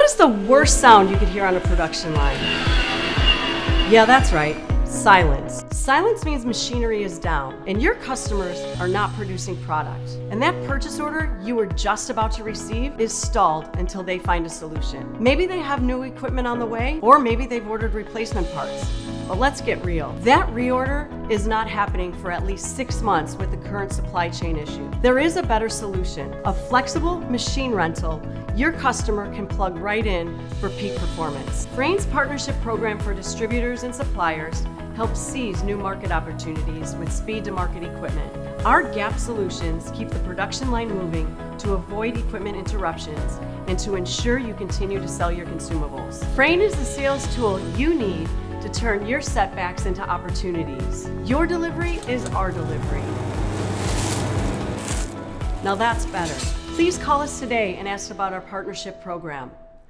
What is the worst sound you could hear on a production line? Yeah, that's right. Silence. Silence means machinery is down and your customers are not producing product. And that purchase order you were just about to receive is stalled until they find a solution. Maybe they have new equipment on the way, or maybe they've ordered replacement parts. But let's get real. That reorder is not happening for at least 6 months with the current supply chain issue. There is a better solution, a flexible machine rental your customer can plug right in for peak performance. Frain's partnership program for distributors and suppliers helps seize new market opportunities with speed to market equipment. Our gap solutions keep the production line moving to avoid equipment interruptions and to ensure you continue to sell your consumables. Frain is the sales tool you need to turn your setbacks into opportunities. Your delivery is our delivery. Now that's better. Please call us today and ask about our partnership program.